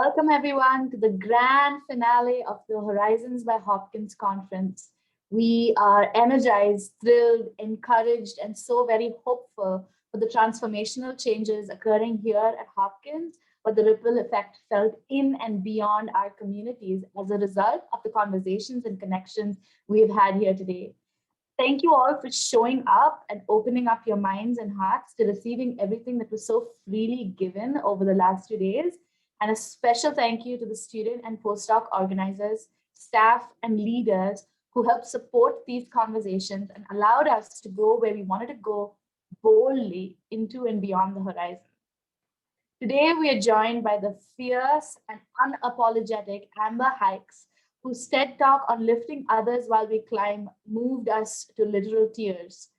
Welcome everyone to the grand finale of the Horizons by Hopkins conference. We are energized, thrilled, encouraged, and so very hopeful for the transformational changes occurring here at Hopkins, but the ripple effect felt in and beyond our communities as a result of the conversations and connections we've had here today. Thank you all for showing up and opening up your minds and hearts to receiving everything that was so freely given over the last 2 days. And a special thank you to the student and postdoc organizers, staff, and leaders who helped support these conversations and allowed us to go where we wanted to go boldly into and beyond the horizon. Today, we are joined by the fierce and unapologetic Amber Hikes, whose TED Talk on lifting others while we climb moved us to literal tears.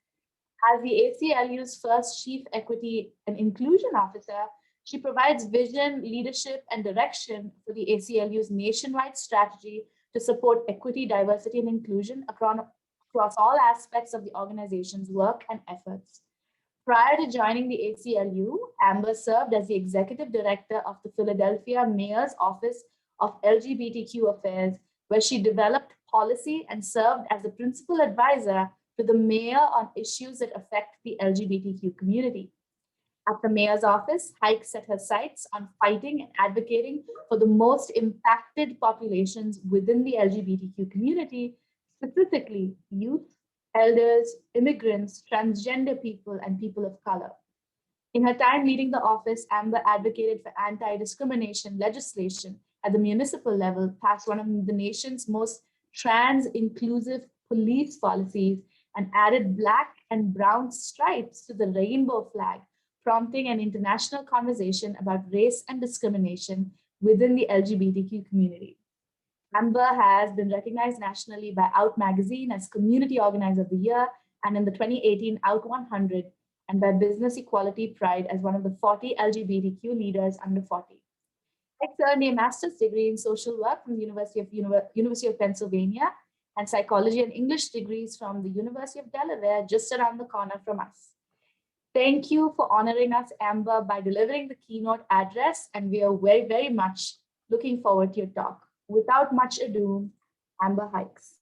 As the ACLU's first Chief Equity and Inclusion Officer, she provides vision, leadership, and direction for the ACLU's nationwide strategy to support equity, diversity, and inclusion across all aspects of the organization's work and efforts. Prior to joining the ACLU, Amber served as the Executive Director of the Philadelphia Mayor's Office of LGBTQ Affairs, where she developed policy and served as a principal advisor to the mayor on issues that affect the LGBTQ community. At the mayor's office, Hikes set her sights on fighting and advocating for the most impacted populations within the LGBTQ community, specifically youth, elders, immigrants, transgender people, and people of color. In her time leading the office, Amber advocated for anti-discrimination legislation at the municipal level, passed one of the nation's most trans-inclusive police policies, and added Black and brown stripes to the rainbow flag, prompting an international conversation about race and discrimination within the LGBTQ community. Amber has been recognized nationally by Out Magazine as Community Organizer of the Year and in the 2018 Out 100, and by Business Equality Pride as one of the 40 LGBTQ leaders under 40. Hikes earned a master's degree in social work from the University of Pennsylvania and psychology and English degrees from the University of Delaware, just around the corner from us. Thank you for honoring us, Amber, by delivering the keynote address, and we are very, very much looking forward to your talk. Without much ado, Amber Hikes.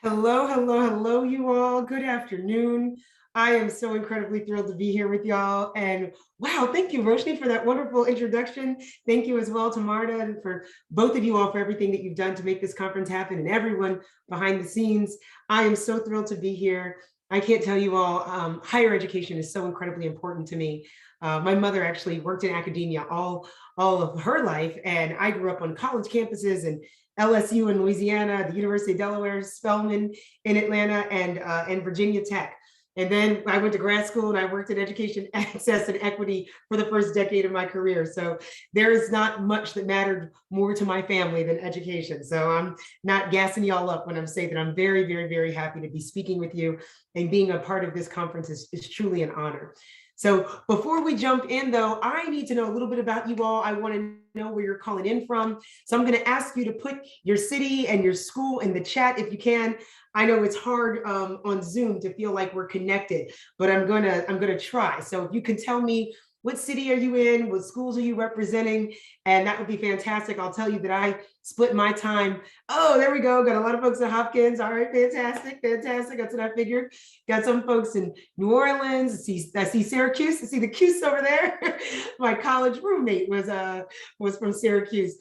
Hello, hello, hello, you all. Good afternoon. I am so incredibly thrilled to be here with y'all. And wow, thank you, Roshni, for that wonderful introduction. Thank you as well to Marta and for both of you all for everything that you've done to make this conference happen and everyone behind the scenes. I am so thrilled to be here. I can't tell you all, higher education is so incredibly important to me. My mother actually worked in academia all of her life, and I grew up on college campuses and LSU in Louisiana, the University of Delaware, Spelman in Atlanta, and Virginia Tech. And then I went to grad school and I worked in education access and equity for the first decade of my career. So there is not much that mattered more to my family than education. So I'm not gassing y'all up when I'm saying that I'm very, very, very happy to be speaking with you, and being a part of this conference is truly an honor. So before we jump in though, I need to know a little bit about you all. I want to know where you're calling in from. So I'm going to ask you to put your city and your school in the chat if you can. I know it's hard on Zoom to feel like we're connected, but I'm gonna try. So if you can tell me what city are you in, what schools are you representing, and that would be fantastic. I'll tell you that I split my time. Oh, there we go. Got a lot of folks at Hopkins. All right, fantastic, fantastic. That's what I figured. Got some folks in New Orleans. I see Syracuse. I see the Cuse over there. My college roommate was from Syracuse.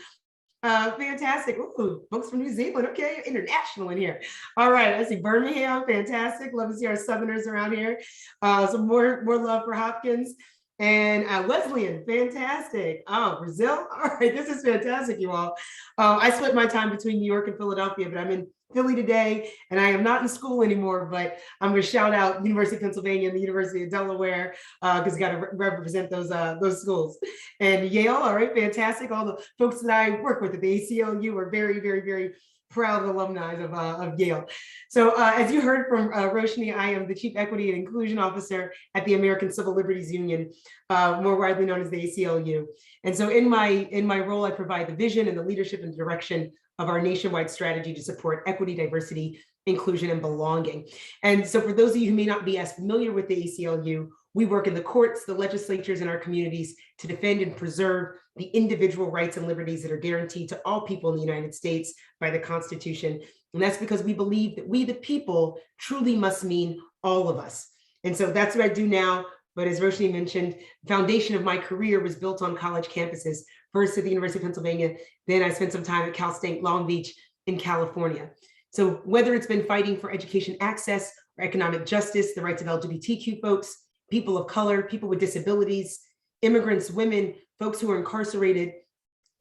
Fantastic. Ooh, folks from New Zealand. Okay, international in here. All right, I see Birmingham. Fantastic. Love to see our Southerners around here. Some more love for Hopkins. And Wesleyan, fantastic. Oh, Brazil. All right, this is fantastic, you all. I split my time between New York and Philadelphia, but I'm in Philly today, and I am not in school anymore, but I'm going to shout out University of Pennsylvania and the University of Delaware, because got to represent those schools. And Yale, all right, fantastic. All the folks that I work with at the ACLU are very, very, very proud alumni of Yale. So as you heard from Roshni, I am the Chief Equity and Inclusion Officer at the American Civil Liberties Union, more widely known as the ACLU. And so in my role, I provide the vision and the leadership and direction of our nationwide strategy to support equity, diversity, inclusion, and belonging. And so for those of you who may not be as familiar with the ACLU, We work in the courts, the legislatures, and our communities to defend and preserve the individual rights and liberties that are guaranteed to all people in the United States by the Constitution. And that's because we believe that we, the people, truly must mean all of us. And so that's what I do now. But as Roshni mentioned, the foundation of my career was built on college campuses, first at the University of Pennsylvania, then I spent some time at Cal State Long Beach in California. So whether it's been fighting for education access or economic justice, the rights of LGBTQ folks, people of color, people with disabilities, immigrants, women, folks who are incarcerated,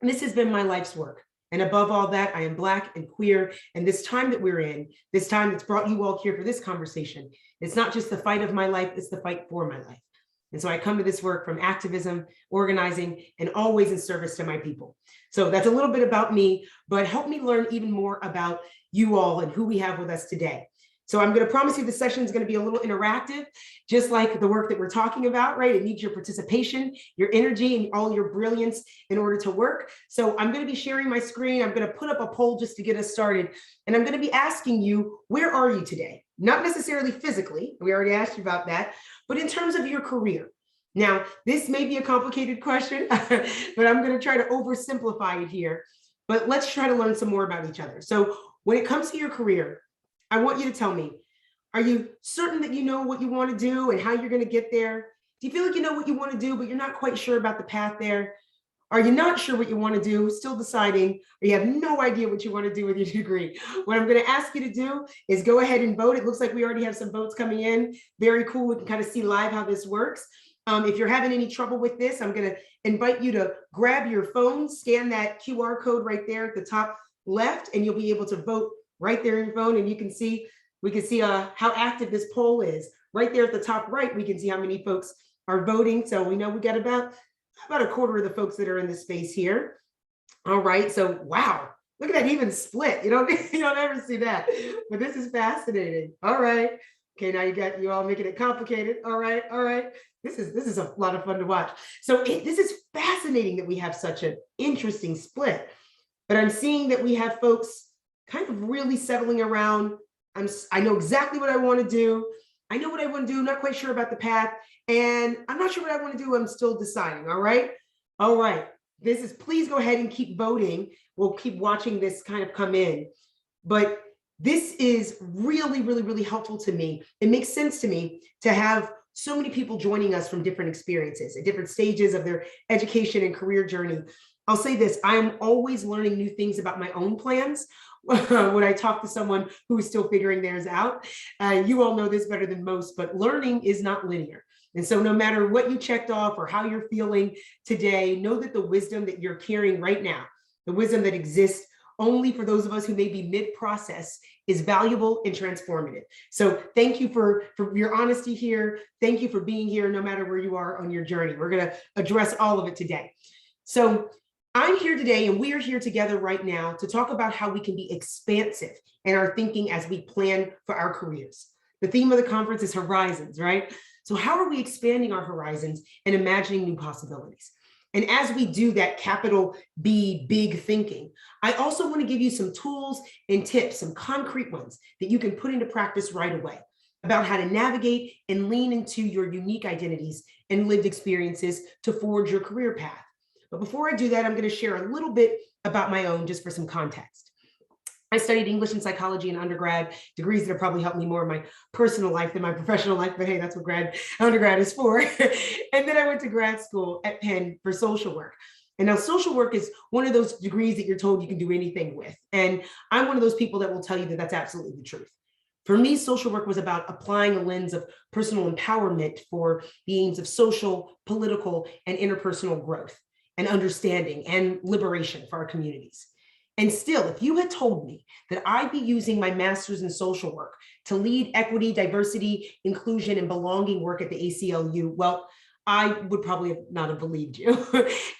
this has been my life's work. And above all that, I am Black and queer. And this time that we're in, this time that's brought you all here for this conversation, it's not just the fight of my life, it's the fight for my life. And so I come to this work from activism, organizing, and always in service to my people. So that's a little bit about me, but help me learn even more about you all and who we have with us today. So I'm going to promise you the session is going to be a little interactive, just like the work that we're talking about, right? It needs your participation, your energy, and all your brilliance in order to work. So I'm going to be sharing my screen. I'm going to put up a poll just to get us started. And I'm going to be asking you, where are you today? Not necessarily physically, we already asked you about that, but in terms of your career. Now, this may be a complicated question, but I'm going to try to oversimplify it here. But let's try to learn some more about each other. So when it comes to your career, I want you to tell me, are you certain that you know what you want to do and how you're going to get there? Do you feel like you know what you want to do, but you're not quite sure about the path there? Are you not sure what you want to do, still deciding, or you have no idea what you want to do with your degree? What I'm going to ask you to do is go ahead and vote. It looks like we already have some votes coming in. Very cool. We can kind of see live how this works. If you're having any trouble with this, I'm going to invite you to grab your phone, scan that QR code right there at the top left, and you'll be able to vote right there in your phone. And you can see, we can see how active this poll is. Right there at the top right, we can see how many folks are voting. So we know we got about a quarter of the folks that are in the space here. All right, so wow, look at that even split. You don't ever see that, but this is fascinating. All right, okay, now you all making it complicated. All right, this is a lot of fun to watch. So this is fascinating that we have such an interesting split, but I'm seeing that we have folks kind of really settling around. I know exactly what I want to do. I know what I want to do, not quite sure about the path, and I'm not sure what I want to do. I'm still deciding. All right. Please go ahead and keep voting. We'll keep watching this kind of come in. But this is really, really, really helpful to me. It makes sense to me to have so many people joining us from different experiences at different stages of their education and career journey. I'll say this, I am always learning new things about my own plans when I talk to someone who is still figuring theirs out. You all know this better than most, but learning is not linear. And so no matter what you checked off or how you're feeling today, know that the wisdom that you're carrying right now, the wisdom that exists only for those of us who may be mid-process, is valuable and transformative. So thank you for your honesty here. Thank you for being here no matter where you are on your journey. We're going to address all of it today. So I'm here today and we are here together right now to talk about how we can be expansive in our thinking as we plan for our careers. The theme of the conference is horizons, right? So how are we expanding our horizons and imagining new possibilities? And as we do that capital B, big thinking, I also want to give you some tools and tips, some concrete ones that you can put into practice right away about how to navigate and lean into your unique identities and lived experiences to forge your career path. But before I do that, I'm going to share a little bit about my own just for some context. I studied English and psychology in undergrad, degrees that have probably helped me more in my personal life than my professional life, but hey, that's what undergrad is for. And then I went to grad school at Penn for social work. And now social work is one of those degrees that you're told you can do anything with. And I'm one of those people that will tell you that that's absolutely the truth. For me, social work was about applying a lens of personal empowerment for the aims of social, political, and interpersonal growth and understanding and liberation for our communities. And still, if you had told me that I'd be using my master's in social work to lead equity, diversity, inclusion, and belonging work at the ACLU, well, I would probably not have believed you.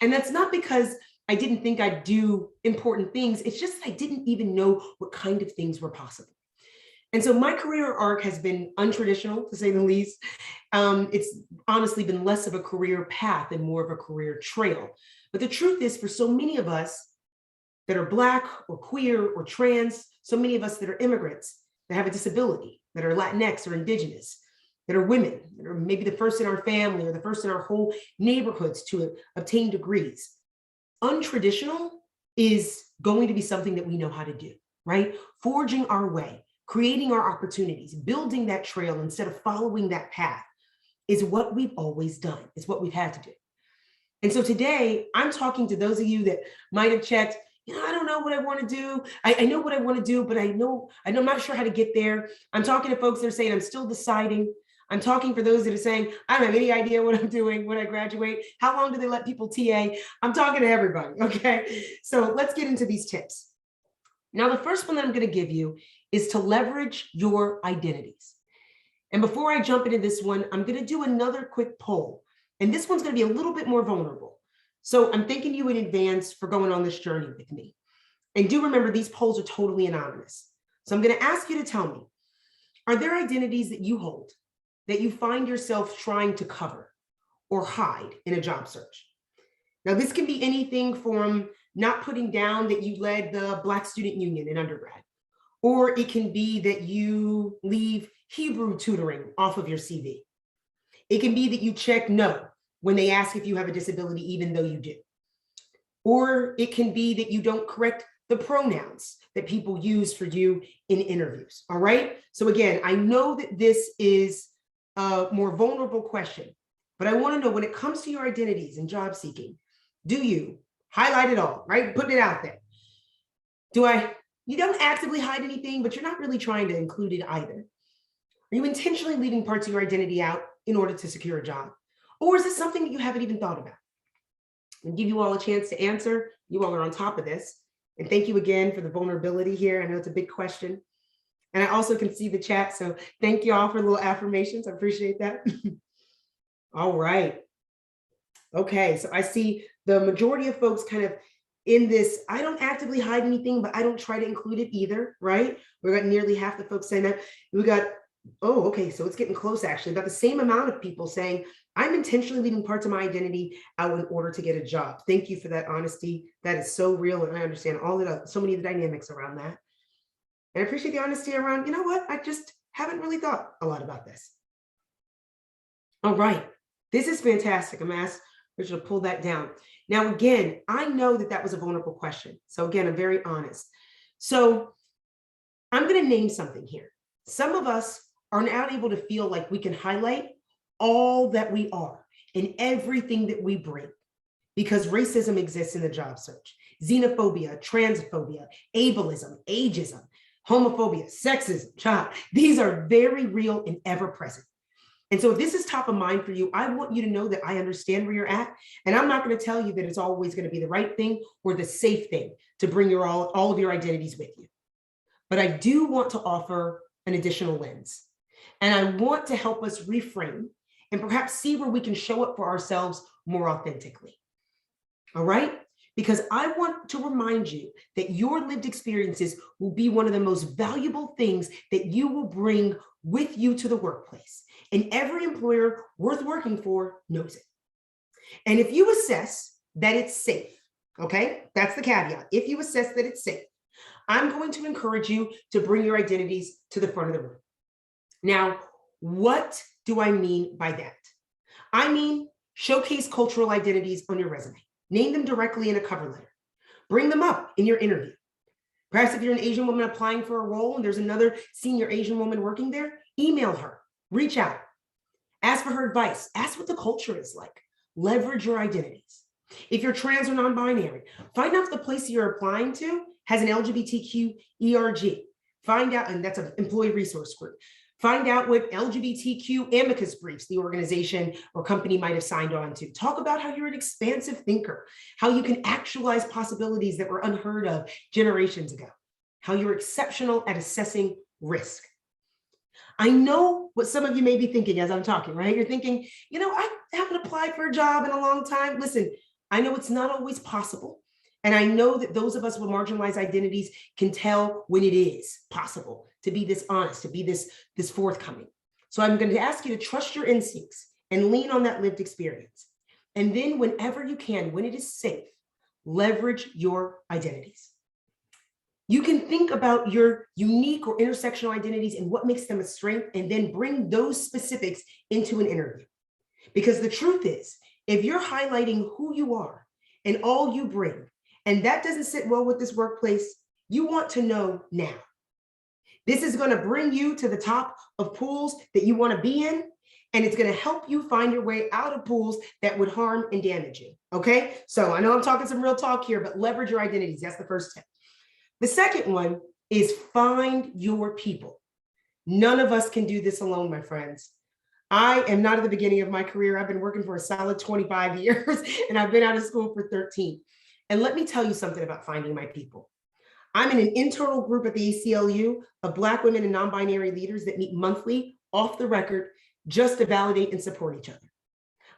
And that's not because I didn't think I'd do important things. It's just that I didn't even know what kind of things were possible. And so my career arc has been untraditional, to say the least. It's honestly been less of a career path and more of a career trail. But the truth is, for so many of us that are Black or queer or trans, so many of us that are immigrants, that have a disability, that are Latinx or Indigenous, that are women, that are maybe the first in our family or the first in our whole neighborhoods to obtain degrees. Untraditional is going to be something that we know how to do, right? Forging our way, creating our opportunities, building that trail instead of following that path is what we've always done. It's what we've had to do. And so today I'm talking to those of you that might have checked, I don't know what I want to do. I know what I want to do, but I'm not sure how to get there. I'm talking to folks that are saying, I'm still deciding. I'm talking for those that are saying, I don't have any idea what I'm doing when I graduate. How long do they let people TA? I'm talking to everybody, okay? So let's get into these tips. Now, the first one that I'm going to give you is to leverage your identities. And before I jump into this one, I'm going to do another quick poll. And this one's going to be a little bit more vulnerable. So I'm thanking you in advance for going on this journey with me. And do remember, these polls are totally anonymous. So I'm going to ask you to tell me, are there identities that you hold that you find yourself trying to cover or hide in a job search? Now, this can be anything from not putting down that you led the Black Student Union in undergrad, or it can be that you leave Hebrew tutoring off of your CV. It can be that you check no when they ask if you have a disability, even though you do. Or it can be that you don't correct the pronouns that people use for you in interviews, all right? So again, I know that this is a more vulnerable question, but I wanna know, when it comes to your identities and job seeking, do you highlight it all, right? Putting it out there. You don't actively hide anything, but you're not really trying to include it either. Are you intentionally leaving parts of your identity out in order to secure a job? Or is it something that you haven't even thought about? I'll give you all a chance to answer. You all are on top of this. And thank you again for the vulnerability here. I know it's a big question. And I also can see the chat. So thank you all for little affirmations. I appreciate that. All right. Okay, so I see the majority of folks kind of in this, I don't actively hide anything, but I don't try to include it either, right? We got nearly half the folks saying that. We got, oh, okay, so it's getting close actually. About the same amount of people saying, I'm intentionally leaving parts of my identity out in order to get a job. Thank you for that honesty. That is so real, and I understand so many of the dynamics around that. And I appreciate the honesty around, you know what? I just haven't really thought a lot about this. All right, this is fantastic. I'm asked Richard to pull that down. Now, again, I know that that was a vulnerable question. So again, I'm very honest. So I'm going to name something here. Some of us are not able to feel like we can highlight all that we are and everything that we bring, because racism exists in the job search. Xenophobia, transphobia, ableism, ageism, homophobia, sexism, these are very real and ever present. And so if this is top of mind for you, I want you to know that I understand where you're at. And I'm not going to tell you that it's always going to be the right thing or the safe thing to bring all of your identities with you. But I do want to offer an additional lens. And I want to help us reframe and perhaps see where we can show up for ourselves more authentically. All right? Because I want to remind you that your lived experiences will be one of the most valuable things that you will bring with you to the workplace. And every employer worth working for knows it. And if you assess that it's safe, okay, that's the caveat. If you assess that it's safe, I'm going to encourage you to bring your identities to the front of the room. Now, what do I mean by that? I mean, showcase cultural identities on your resume. Name them directly in a cover letter. Bring them up in your interview. Perhaps if you're an Asian woman applying for a role and there's another senior Asian woman working there, email her, reach out, ask for her advice, ask what the culture is like, leverage your identities. If you're trans or non-binary, find out if the place you're applying to has an LGBTQ ERG. Find out, and that's an employee resource group. Find out what LGBTQ amicus briefs the organization or company might have signed on to. Talk about how you're an expansive thinker, how you can actualize possibilities that were unheard of generations ago, how you're exceptional at assessing risk. I know what some of you may be thinking as I'm talking, right? You're thinking, you know, I haven't applied for a job in a long time. Listen, I know it's not always possible. And I know that those of us with marginalized identities can tell when it is possible to be this honest, to be this forthcoming. So I'm going to ask you to trust your instincts and lean on that lived experience. And then whenever you can, when it is safe, leverage your identities. You can think about your unique or intersectional identities and what makes them a strength, and then bring those specifics into an interview. Because the truth is, if you're highlighting who you are and all you bring, and that doesn't sit well with this workplace, you want to know now. This is going to bring you to the top of pools that you want to be in, and it's going to help you find your way out of pools that would harm and damage you. Okay, so I know I'm talking some real talk here, but leverage your identities. That's the first tip. The second one is find your people. None of us can do this alone, my friends. I am not at the beginning of my career. I've been working for a solid 25 years, and I've been out of school for 13. And let me tell you something about finding my people. I'm in an internal group at the ACLU of Black women and non-binary leaders that meet monthly, off the record, just to validate and support each other.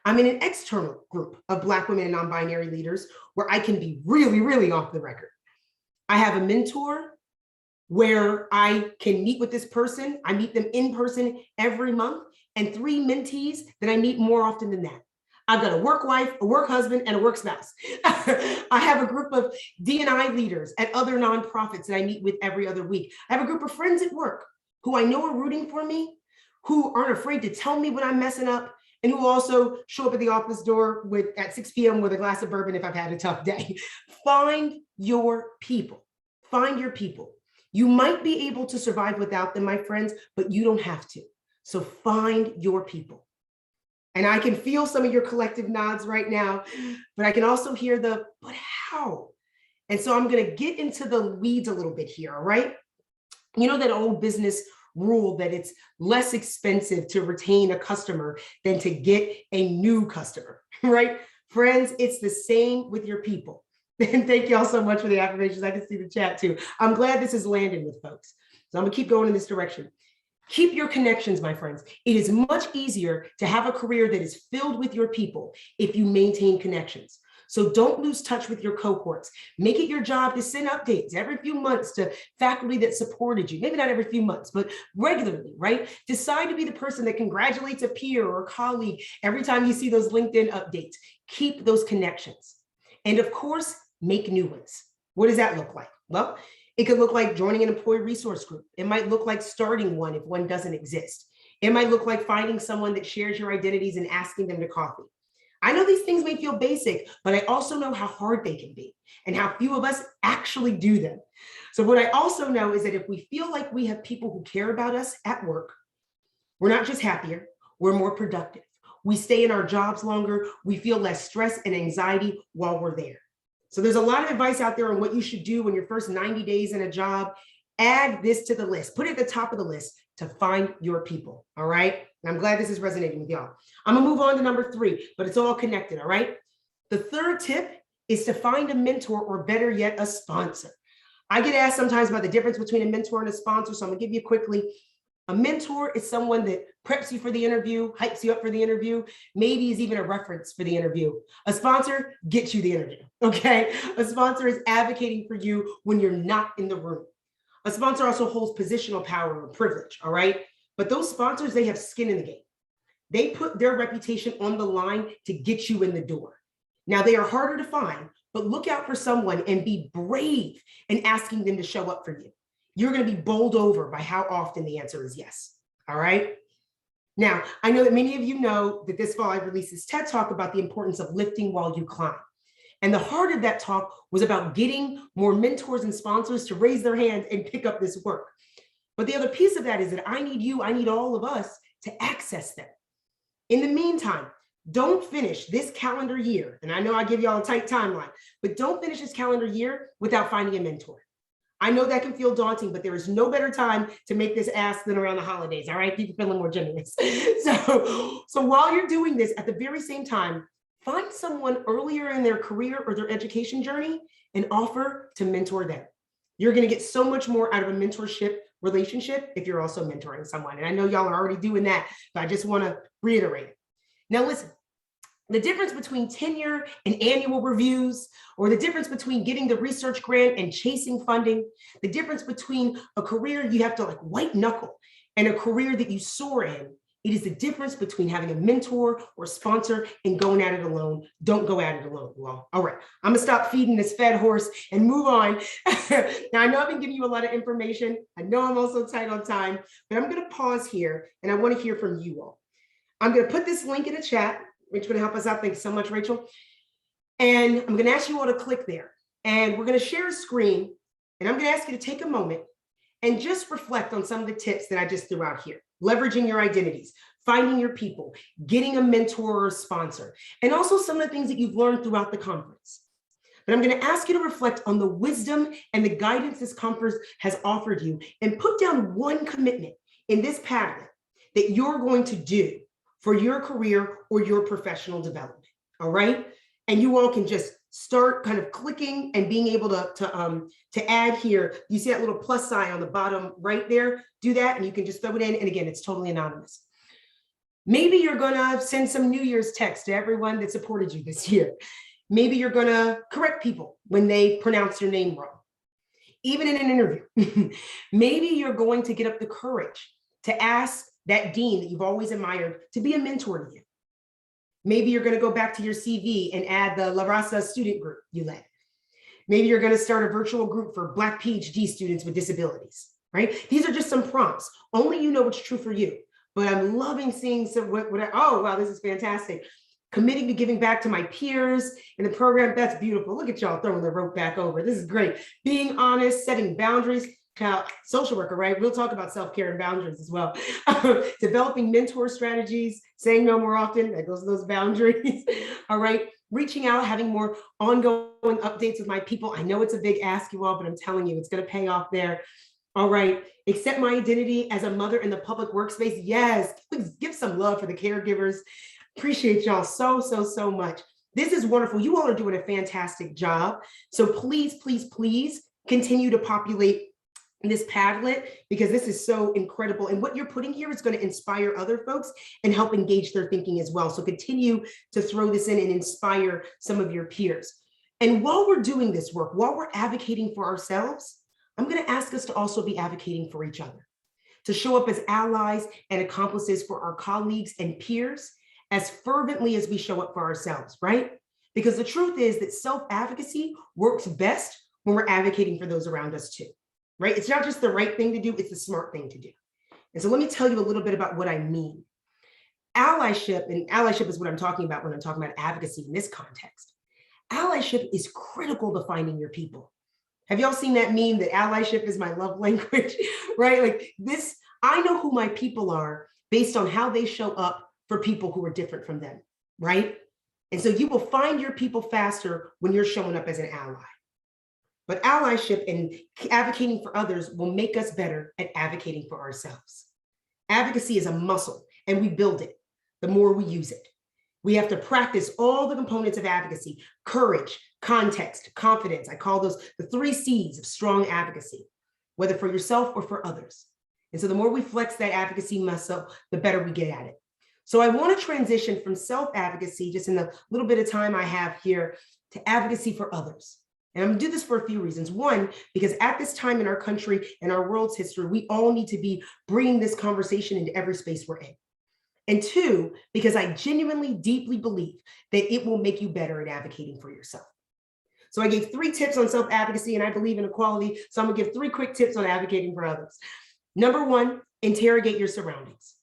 I'm in an external group of Black women and non-binary leaders where I can be really, really off the record. I have a mentor where I can meet with this person. I meet them in person every month, and 3 mentees that I meet more often than that. I've got a work wife, a work husband, and a work spouse. I have a group of D&I leaders at other nonprofits that I meet with every other week. I have a group of friends at work who I know are rooting for me, who aren't afraid to tell me when I'm messing up, and who also show up at the office door at 6 p.m. with a glass of bourbon if I've had a tough day. Find your people. Find your people. You might be able to survive without them, my friends, but you don't have to. So find your people. And I can feel some of your collective nods right now, but I can also hear the, but how? And so I'm going to get into the weeds a little bit here, all right? You know that old business rule that it's less expensive to retain a customer than to get a new customer, right? Friends, it's the same with your people. And thank y'all so much for the affirmations. I can see the chat too. I'm glad this is landing with folks. So I'm gonna keep going in this direction. Keep your connections, my friends. It is much easier to have a career that is filled with your people if you maintain connections. So don't lose touch with your cohorts. Make it your job to send updates every few months to faculty that supported you. Maybe not every few months, but regularly, right? Decide to be the person that congratulates a peer or a colleague every time you see those LinkedIn updates. Keep those connections. And of course, make new ones. What does that look like? Well, it could look like joining an employee resource group. It might look like starting one if one doesn't exist. It might look like finding someone that shares your identities and asking them to coffee. I know these things may feel basic, but I also know how hard they can be and how few of us actually do them. So what I also know is that if we feel like we have people who care about us at work, we're not just happier, we're more productive. We stay in our jobs longer, we feel less stress and anxiety while we're there. So there's a lot of advice out there on what you should do in your first 90 days in a job. Add this to the list, put it at the top of the list to find your people, all right? And I'm glad this is resonating with y'all. I'm gonna move on to number 3, but it's all connected, all right? The third tip is to find a mentor, or better yet, a sponsor. I get asked sometimes about the difference between a mentor and a sponsor, so I'm gonna give you quickly. A mentor is someone that preps you for the interview, hypes you up for the interview, maybe is even a reference for the interview. A sponsor gets you the interview, okay? A sponsor is advocating for you when you're not in the room. A sponsor also holds positional power or privilege, all right? But those sponsors, they have skin in the game. They put their reputation on the line to get you in the door. Now, they are harder to find, but look out for someone and be brave in asking them to show up for you. You're going to be bowled over by how often the answer is yes, all right? Now, I know that many of you know that this fall I released this TED Talk about the importance of lifting while you climb. And the heart of that talk was about getting more mentors and sponsors to raise their hands and pick up this work. But the other piece of that is that I need you, I need all of us to access them. In the meantime, don't finish this calendar year, and I know I give y'all a tight timeline, but don't finish this calendar year without finding a mentor. I know that can feel daunting, but there is no better time to make this ask than around the holidays, all right? People feeling more generous. So while you're doing this, at the very same time, find someone earlier in their career or their education journey and offer to mentor them. You're gonna get so much more out of a mentorship relationship if you're also mentoring someone. And I know y'all are already doing that, but I just wanna reiterate it. Now listen, the difference between tenure and annual reviews, or the difference between getting the research grant and chasing funding, the difference between a career you have to like white knuckle and a career that you soar in It is the difference between having a mentor or sponsor and going at it alone. Don't go at it alone. Well, all right, I'm gonna stop feeding this fed horse and move on. Now, I know I've been giving you a lot of information. I know I'm also tight on time, but I'm gonna pause here and I wanna hear from you all. I'm gonna put this link in the chat. Rachel's gonna help us out. Thanks so much, Rachel. And I'm gonna ask you all to click there. And we're gonna share a screen and I'm gonna ask you to take a moment and just reflect on some of the tips that I just threw out here. Leveraging your identities, finding your people, getting a mentor or a sponsor, and also some of the things that you've learned throughout the conference. But I'm going to ask you to reflect on the wisdom and the guidance this conference has offered you and put down one commitment in this Padlet that you're going to do for your career or your professional development, all right? And you all can just start kind of clicking and being able to add here. You see that little plus sign on the bottom right there? Do that and you can just throw it in. And again, it's totally anonymous. Maybe you're gonna send some New Year's text to everyone that supported you this year. Maybe you're gonna correct people when they pronounce your name wrong, even in an interview. Maybe you're going to get up the courage to ask that dean that you've always admired to be a mentor to you. Maybe you're going to go back to your CV and add the La Raza student group you led. Maybe you're going to start a virtual group for Black PhD students with disabilities, right? These are just some prompts. Only you know what's true for you. But I'm loving seeing some, oh, wow, this is fantastic. Committing to giving back to my peers in the program, that's beautiful. Look at y'all throwing the rope back over. This is great. Being honest, setting boundaries. Now, social worker, right? We'll talk about self-care and boundaries as well. Developing mentor strategies, saying no more often, that goes to those boundaries. All right, reaching out, having more ongoing updates with my people. I know it's a big ask, you all, but I'm telling you, it's gonna pay off there. All right, accept my identity as a mother in the public workspace. Yes, please give some love for the caregivers. Appreciate y'all so much. This is wonderful. You all are doing a fantastic job. So please, please, please continue to populate this Padlet because this is so incredible. And what you're putting here is going to inspire other folks and help engage their thinking as well. So continue to throw this in and inspire some of your peers. And while we're doing this work, while we're advocating for ourselves, I'm going to ask us to also be advocating for each other, to show up as allies and accomplices for our colleagues and peers as fervently as we show up for ourselves, right? Because the truth is that self-advocacy works best when we're advocating for those around us too. Right? It's not just the right thing to do, it's the smart thing to do. And so let me tell you a little bit about what I mean. Allyship, and allyship is what I'm talking about when I'm talking about advocacy in this context. Allyship is critical to finding your people. Have y'all seen that meme that allyship is my love language, right? Like this, I know who my people are based on how they show up for people who are different from them, right? And so you will find your people faster when you're showing up as an ally. But allyship and advocating for others will make us better at advocating for ourselves. Advocacy is a muscle and we build it the more we use it. We have to practice all the components of advocacy: courage, context, confidence. I call those the 3 C's of strong advocacy, whether for yourself or for others. And so the more we flex that advocacy muscle, the better we get at it. So I want to transition from self-advocacy, just in the little bit of time I have here, to advocacy for others. And I'm gonna do this for a few reasons. One, because at this time in our country and our world's history, we all need to be bringing this conversation into every space we're in. And 2, because I genuinely, deeply believe that it will make you better at advocating for yourself. So I gave 3 tips on self-advocacy and I believe in equality. So I'm gonna give 3 quick tips on advocating for others. Number 1, interrogate your surroundings.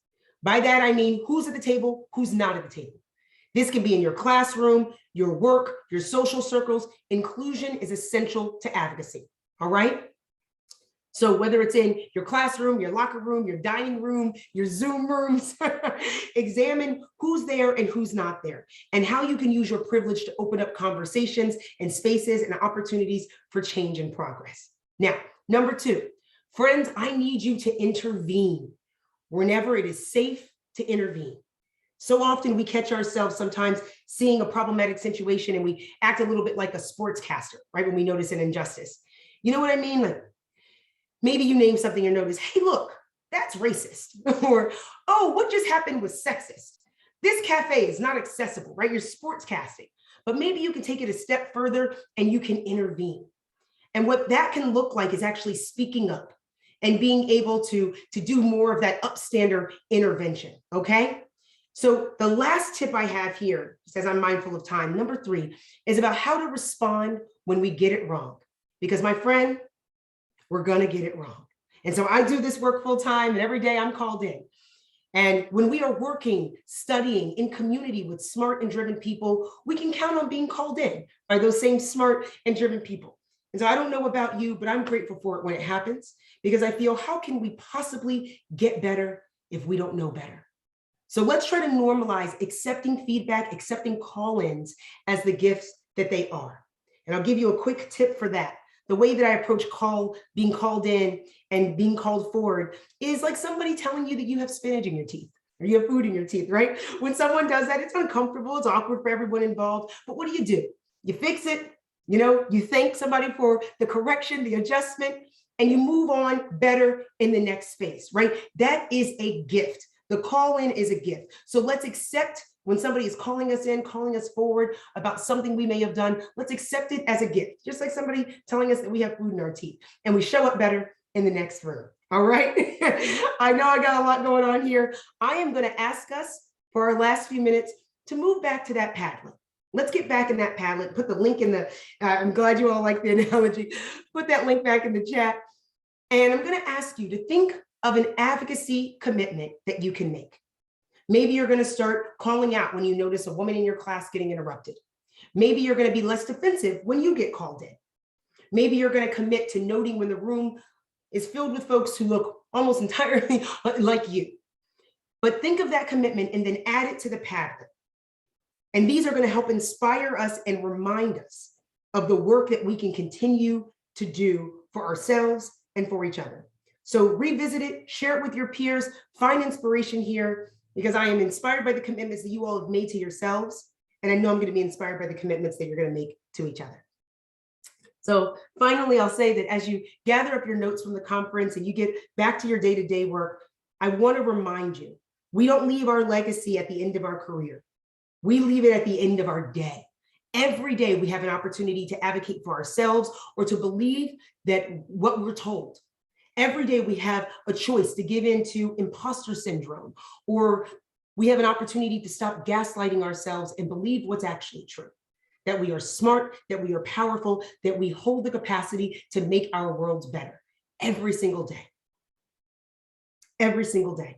By that, I mean, who's at the table, who's not at the table. This can be in your classroom, your work, your social circles. Inclusion is essential to advocacy, all right? So whether it's in your classroom, your locker room, your dining room, your Zoom rooms, examine who's there and who's not there, and how you can use your privilege to open up conversations and spaces and opportunities for change and progress. Now, number 2, friends, I need you to intervene whenever it is safe to intervene. So often we catch ourselves sometimes seeing a problematic situation and we act a little bit like a sportscaster, right? When we notice an injustice. You know what I mean? Like maybe you name something and notice, hey, look, that's racist. Or, oh, what just happened was sexist. This cafe is not accessible, right? You're sportscasting. But maybe you can take it a step further and you can intervene. And what that can look like is actually speaking up and being able to do more of that upstander intervention, okay? So the last tip I have here, says I'm mindful of time, number 3, is about how to respond when we get it wrong. Because my friend, we're gonna get it wrong. And so I do this work full time, and every day I'm called in. And when we are working, studying in community with smart and driven people, we can count on being called in by those same smart and driven people. And so I don't know about you, but I'm grateful for it when it happens, because I feel, how can we possibly get better if we don't know better? So let's try to normalize accepting feedback, accepting call-ins as the gifts that they are. And I'll give you a quick tip for that. The way that I approach being called in and being called forward is like somebody telling you that you have spinach in your teeth or you have food in your teeth, right? When someone does that, it's uncomfortable, it's awkward for everyone involved. But what do? You fix it, you thank somebody for the correction, the adjustment, and you move on better in the next space, right? That is a gift. The call in is a gift. So let's accept when somebody is calling us in, calling us forward about something we may have done, let's accept it as a gift, just like somebody telling us that we have food in our teeth, and we show up better in the next room. All right. I know I got a lot going on here. I am going to ask us for our last few minutes to move back to that Padlet. Let's get back in that Padlet, put the link in the, I'm glad you all like the analogy, put that link back in the chat. And I'm going to ask you to think of an advocacy commitment that you can make. Maybe you're going to start calling out when you notice a woman in your class getting interrupted. Maybe you're going to be less defensive when you get called in. Maybe you're going to commit to noting when the room is filled with folks who look almost entirely like you. But think of that commitment and then add it to the Padlet. And these are going to help inspire us and remind us of the work that we can continue to do for ourselves and for each other. So revisit it, share it with your peers, find inspiration here, because I am inspired by the commitments that you all have made to yourselves. And I know I'm going to be inspired by the commitments that you're going to make to each other. So finally, I'll say that as you gather up your notes from the conference and you get back to your day-to-day work, I want to remind you, we don't leave our legacy at the end of our career. We leave it at the end of our day. Every day we have an opportunity to advocate for ourselves or to believe that what we're told. Every day we have a choice to give in to imposter syndrome, or we have an opportunity to stop gaslighting ourselves and believe what's actually true, that we are smart, that we are powerful, that we hold the capacity to make our worlds better every single day. Every single day.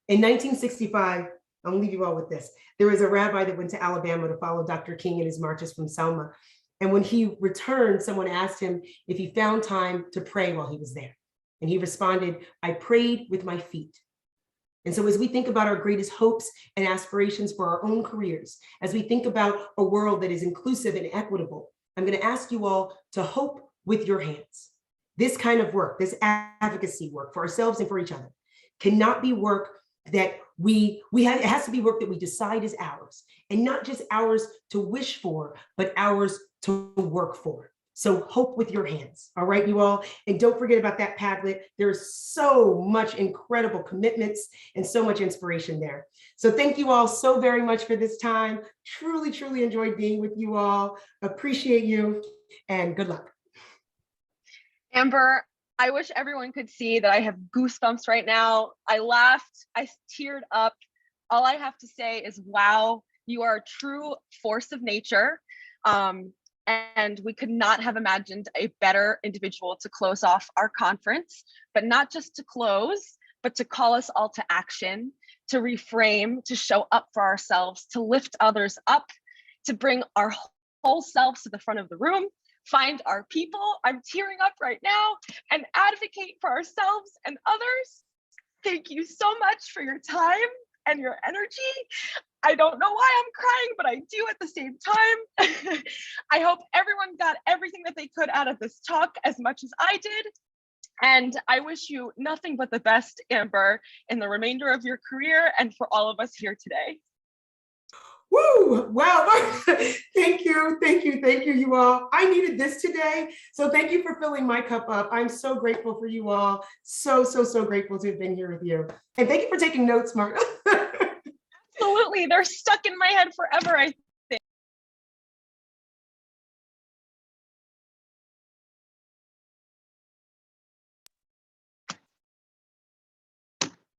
In 1965, I'll leave you all with this. There was a rabbi that went to Alabama to follow Dr. King in his marches from Selma. And when he returned, someone asked him if he found time to pray while he was there. And he responded, "I prayed with my feet." And so as we think about our greatest hopes and aspirations for our own careers, as we think about a world that is inclusive and equitable, I'm going to ask you all to hope with your hands. This kind of work, this advocacy work for ourselves and for each other, cannot be work that it has to be work that we decide is ours, and not just ours to wish for, but ours to work for. So hope with your hands, all right, you all? And don't forget about that Padlet. There's so much incredible commitments and so much inspiration there. So thank you all so very much for this time. Truly, truly enjoyed being with you all. Appreciate you, and good luck. Amber, I wish everyone could see that I have goosebumps right now. I laughed, I teared up. All I have to say is, wow, you are a true force of nature. And we could not have imagined a better individual to close off our conference, but not just to close, but to call us all to action, to reframe, to show up for ourselves, to lift others up, to bring our whole selves to the front of the room, find our people, I'm tearing up right now, and advocate for ourselves and others. Thank you so much for your time and your energy. I don't know why I'm crying, but I do at the same time. I hope everyone got everything that they could out of this talk as much as I did. And I wish you nothing but the best, Amber, in the remainder of your career and for all of us here today. Woo! Wow! Thank you, you all. I needed this today, so thank you for filling my cup up. I'm so grateful for you all. So grateful to have been here with you. And thank you for taking notes, Mark. Absolutely, they're stuck in my head forever. I